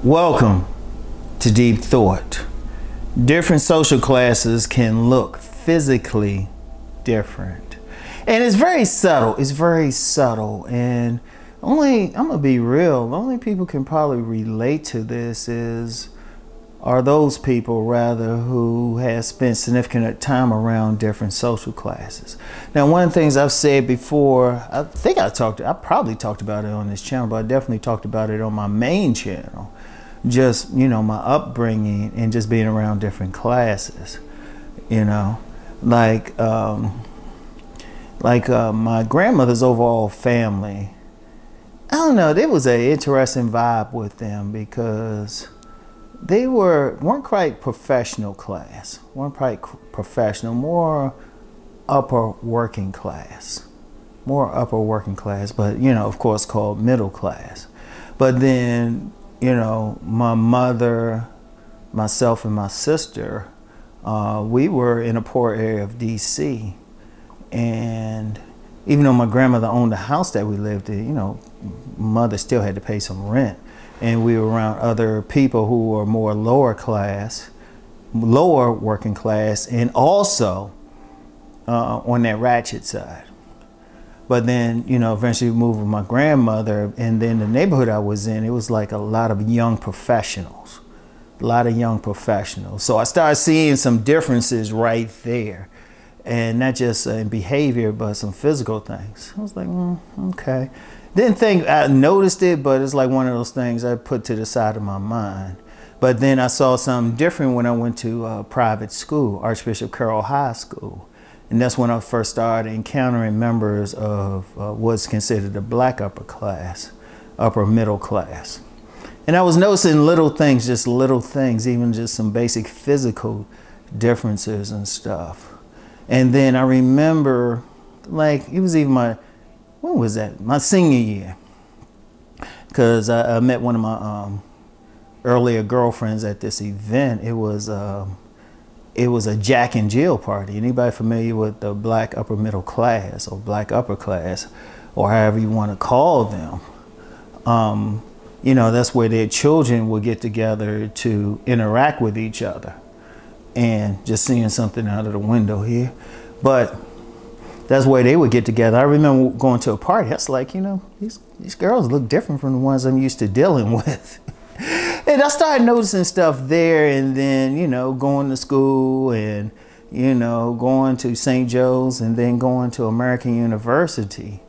Welcome to Deep Thought. Different social classes can look physically different. And it's very subtle. It's very subtle. And I'm gonna be real, the only people can probably relate to this are those people rather who have spent significant time around different social classes. Now, one of the things I've said before, I probably talked about it on this channel, but I definitely talked about it on my main channel. Just, my upbringing and just being around different classes, like my grandmother's overall family. I don't know, there was an interesting vibe with them because they weren't quite professional class, more upper working class, but of course called middle class. But then my mother, myself, and my sister, we were in a poor area of DC, and even though my grandmother owned the house that we lived in, mother still had to pay some rent, and we were around other people who were more lower working class, and also on that ratchet side. But then, eventually we moved with my grandmother, and then the neighborhood I was in, it was like a lot of young professionals. So I started seeing some differences right there, and not just in behavior, but some physical things. I was like, okay. Didn't think I noticed it, but it's like one of those things I put to the side of my mind. But then I saw something different when I went to private school, Archbishop Carroll High School. And that's when I first started encountering members of what's considered the black upper middle class. And I was noticing little things, even just some basic physical differences and stuff. And then I remember, it was even my senior year. Because I met one of my earlier girlfriends at this event. It was a Jack and Jill party. Anybody familiar with the black upper middle class or black upper class, or however you want to call them? That's where their children would get together to interact with each other. And just seeing something out of the window here. But that's where they would get together. I remember going to a party. That's like, these girls look different from the ones I'm used to dealing with. And I started noticing stuff there, and then, going to school and, going to St. Joe's and then going to American University.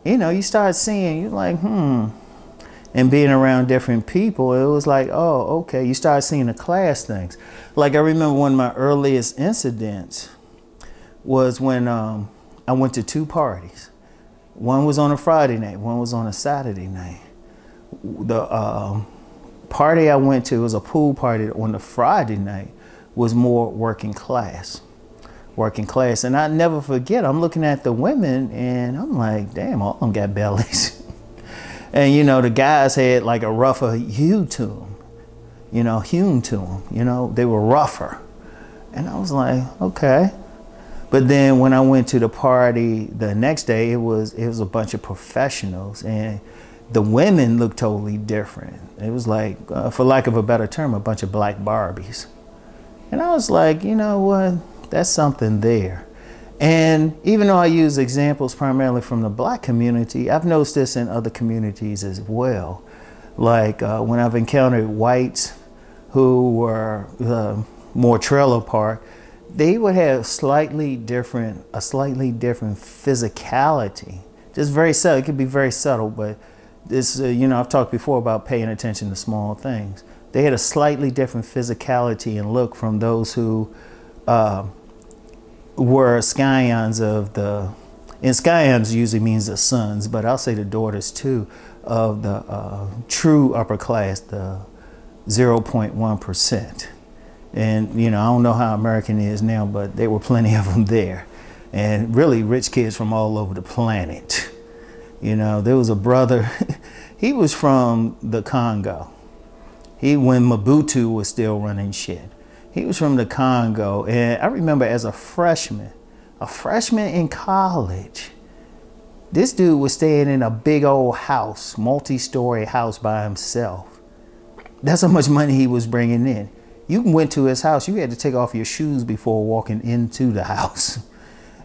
You start seeing, you're like, and being around different people, it was like, oh, okay. You start seeing the class things. Like I remember one of my earliest incidents was when I went to two parties. One was on a Friday night, one was on a Saturday night. The party I went to was a pool party on the Friday night, was more working class. And I never forget, I'm looking at the women and I'm like, damn, all of them got bellies. And the guys had like a rougher hue to them, hewn to them, they were rougher. And I was like, okay. But then when I went to the party the next day, it was a bunch of professionals, and the women looked totally different. It was like, for lack of a better term, a bunch of black Barbies. And I was like, you know what, that's something there. And even though I use examples primarily from the black community, I've noticed this in other communities as well. Like when I've encountered whites who were more trailer park, they would have a slightly different physicality. Just very subtle. It could be very subtle, but this, I've talked before about paying attention to small things. They had a slightly different physicality and look from those who were scions of the, and scions usually means the sons, but I'll say the daughters too, of the true upper class, the 0.1%. And, I don't know how American is now, but there were plenty of them there. And really rich kids from all over the planet. There was a brother, he was from the Congo. When Mobutu was still running shit. He was from the Congo. And I remember as a freshman in college, this dude was staying in a big old house, multi-story house by himself. That's how much money he was bringing in. You went to his house, you had to take off your shoes before walking into the house.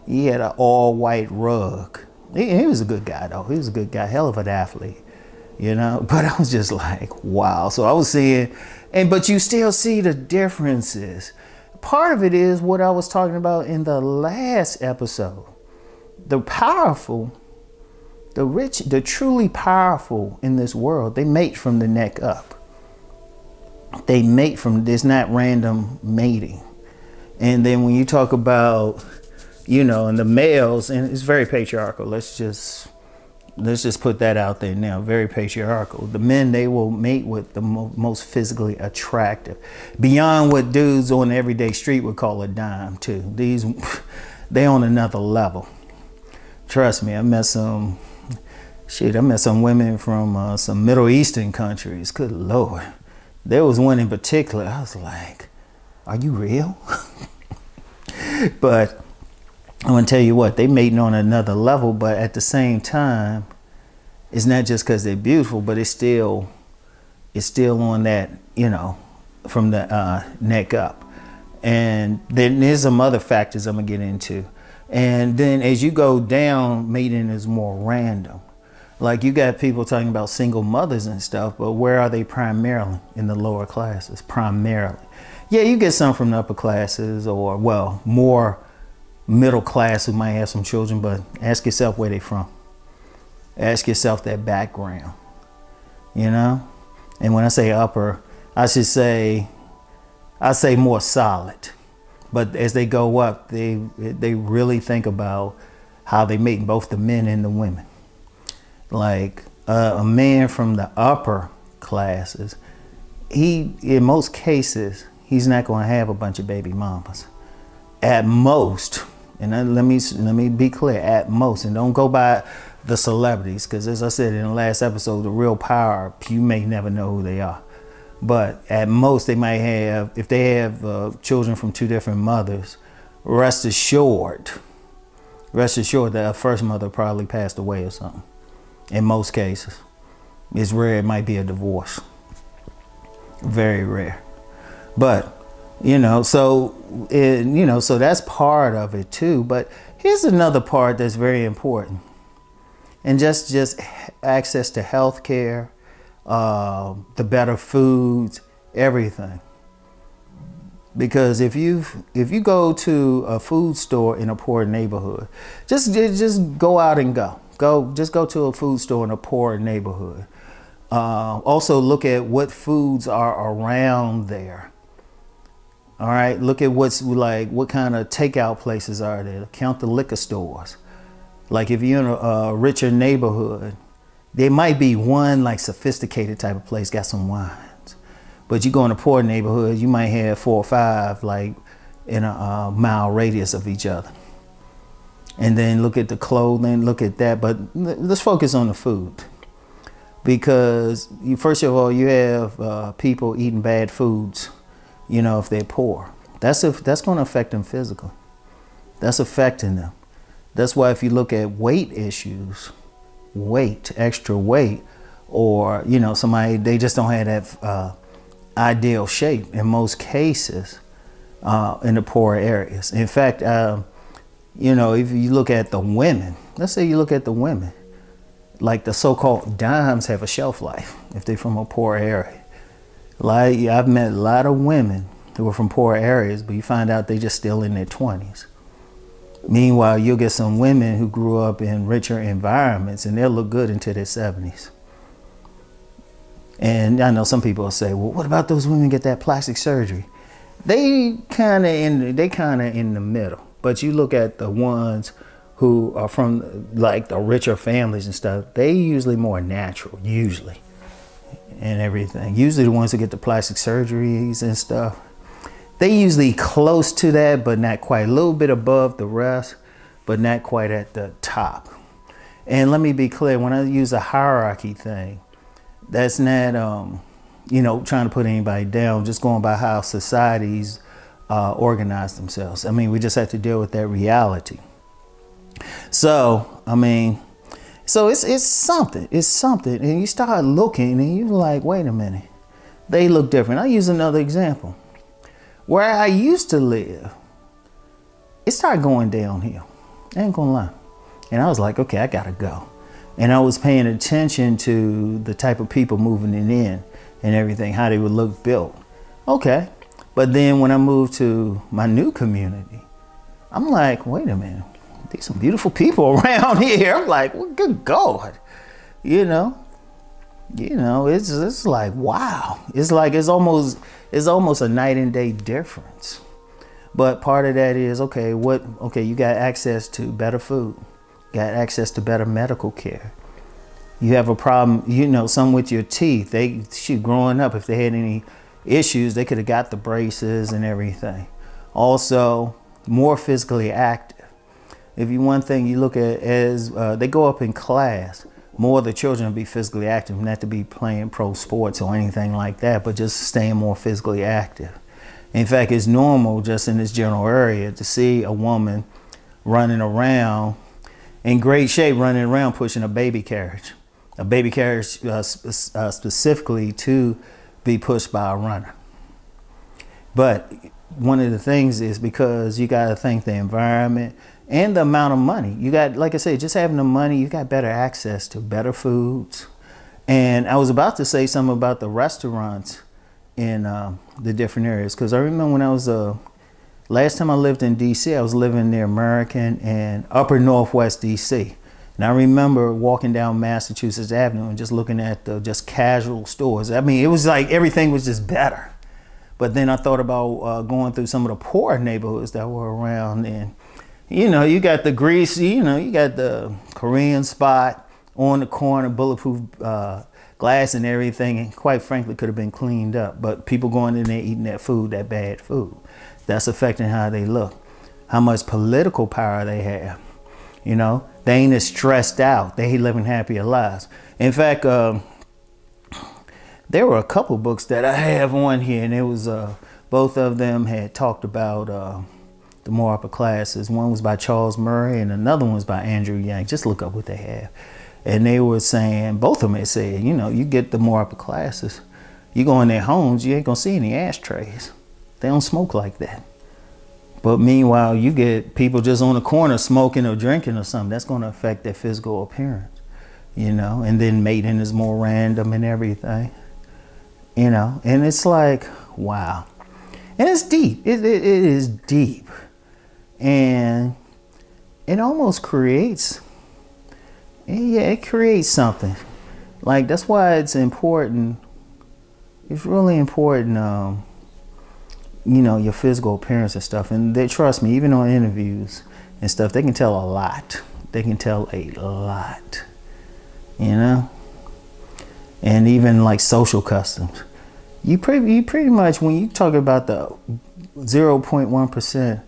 He had an all white rug. He was a good guy though. He was a good guy, hell of an athlete, you know? But I was just like, wow. So I was seeing, but you still see the differences. Part of it is what I was talking about in the last episode. The powerful, the rich, the truly powerful in this world, they mate from the neck up. They mate from, there's not random mating. And then when you talk about, you know, and the males, and it's very patriarchal. Let's just put that out there now. Very patriarchal. The men, they will mate with the most physically attractive, beyond what dudes on the everyday street would call a dime too. These, they on another level. Trust me, I met some women from some Middle Eastern countries. Good Lord. There was one in particular, I was like, are you real? But I'm gonna tell you what, they mating on another level, but at the same time, it's not just because they're beautiful, but it's still on that, you know, from the neck up. And then there's some other factors I'm gonna get into. And then as you go down, mating is more random. Like you got people talking about single mothers and stuff, but where are they primarily? In the lower classes, primarily. Yeah, you get some from the upper classes, or well, more middle class who might have some children, but ask yourself where they from. Ask yourself their background, you know? And when I say upper, I say more solid. But as they go up, they really think about how they mate, both the men and the women. Like a man from the upper classes, he, in most cases, he's not going to have a bunch of baby mamas. At most, and let me be clear, at most, and don't go by the celebrities, because as I said in the last episode, the real power, you may never know who they are. But at most, they might have, if they have children from two different mothers, rest assured that first mother probably passed away or something. In most cases, it's rare. It might be a divorce. Very rare. But you know, so so that's part of it too. But here's another part that's very important, and just access to health care, the better foods, everything. Because if you go to a food store in a poor neighborhood, just go out and just go to a food store in a poor neighborhood. Also look at what foods are around there. All right, look at what's like, what kind of takeout places are there. Count the liquor stores. Like if you're in a richer neighborhood, there might be one like sophisticated type of place, got some wines. But you go in a poor neighborhood, you might have 4 or 5 like in a mile radius of each other. And then look at the clothing, look at that. But let's focus on the food. Because first of all, you have people eating bad foods, you know, if they're poor. That's going to affect them physically. That's affecting them. That's why if you look at weight issues, extra weight, or, you know, somebody, they just don't have that ideal shape in most cases in the poor areas. In fact, you know, if you look at the women, let's say you look at the women, like the so-called dimes have a shelf life if they're from a poor area. Like I've met a lot of women who are from poor areas, but you find out they just still in their 20s. Meanwhile, you'll get some women who grew up in richer environments and they'll look good into their 70s. And I know some people will say, well, what about those women get that plastic surgery? They kind of in the middle. But you look at the ones who are from like the richer families and stuff, they usually more natural, usually, and everything. Usually the ones who get the plastic surgeries and stuff, they usually close to that, but not quite. A little bit above the rest, but not quite at the top. And let me be clear, when I use a hierarchy thing, that's not, you know, trying to put anybody down, just going by how societies organize themselves. I mean, we just have to deal with that reality. So, I mean, so it's something, and you start looking and you're like, wait a minute, they look different. I'll use another example. Where I used to live, it started going downhill. I ain't gonna lie. And I was like, okay, I gotta go. And I was paying attention to the type of people moving it in and everything, how they would look built. Okay. But then when I moved to my new community, I'm like, wait a minute, there's some beautiful people around here. I'm like, well, good God. You know, it's like, wow. It's like, it's almost a night and day difference. But part of that is, okay, you got access to better food, got access to better medical care. You have a problem, some with your teeth. Growing up, if they had any issues, they could have got the braces and everything. Also, more physically active. If one thing you look at as they go up in class, more of the children will be physically active, not to be playing pro sports or anything like that, but just staying more physically active. In fact, it's normal just in this general area to see a woman running around in great shape, running around pushing a baby carriage specifically to be pushed by a runner. But one of the things is because you got to think the environment and the amount of money. You got, like I said, just having the money, you got better access to better foods. And I was about to say something about the restaurants in the different areas, because I remember when I was last time I lived in DC, I was living near American and upper Northwest DC, and I remember walking down Massachusetts Avenue and just looking at the just casual stores. I mean, it was like everything was just better. But then I thought about going through some of the poor neighborhoods that were around, and you got the grease, you got the Korean spot on the corner, bulletproof glass and everything, and quite frankly could have been cleaned up. But people going in there eating that food, that bad food, that's affecting how they look, how much political power they have. They ain't as stressed out. They ain't living happier lives. In fact, there were a couple books that I have on here, and it was both of them had talked about the more upper classes. One was by Charles Murray and another one was by Andrew Yang. Just look up what they have. And they were saying, both of them had said, you get the more upper classes, you go in their homes, you ain't gonna see any ashtrays. They don't smoke like that. But meanwhile, you get people just on the corner smoking or drinking or something. That's gonna affect their physical appearance, and then mating is more random and everything, and it's like, wow. And it's deep, it is deep. And it almost creates, it creates something. Like, that's why it's important. It's really important, your physical appearance and stuff. And they, trust me, even on interviews and stuff, they can tell a lot. They can tell a lot, And even like social customs. You pretty much, when you talk about the 0.1%,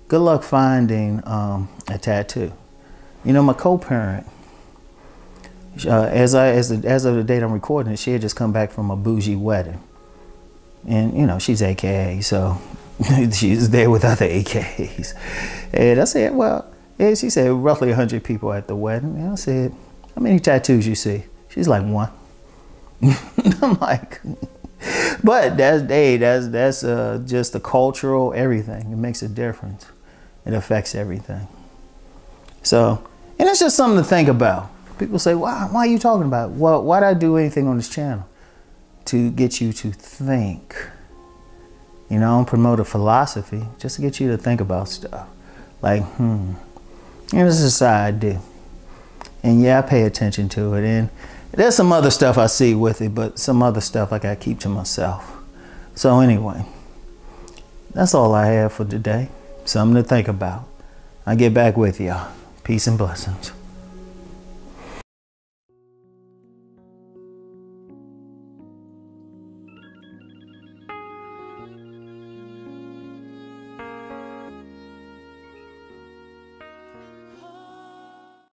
good luck finding a tattoo. My co-parent, as of the date I'm recording it, she had just come back from a bougie wedding. And, she's AKA, so she's there with other AKAs. And I said, well, and she said roughly 100 people at the wedding. And I said, how many tattoos you see? She's like, one. I'm like, but that's just the cultural everything. It makes a difference. It affects everything. So, and it's just something to think about. People say, why are you talking about it? Well, why did I do anything on this channel? To get you to think. I don't promote a philosophy, just to get you to think about stuff. Like, this is how I do. And yeah, I pay attention to it. And there's some other stuff I see with it, but some other stuff I gotta keep to myself. So anyway, that's all I have for today. Something to think about. I'll get back with y'all. Peace and blessings.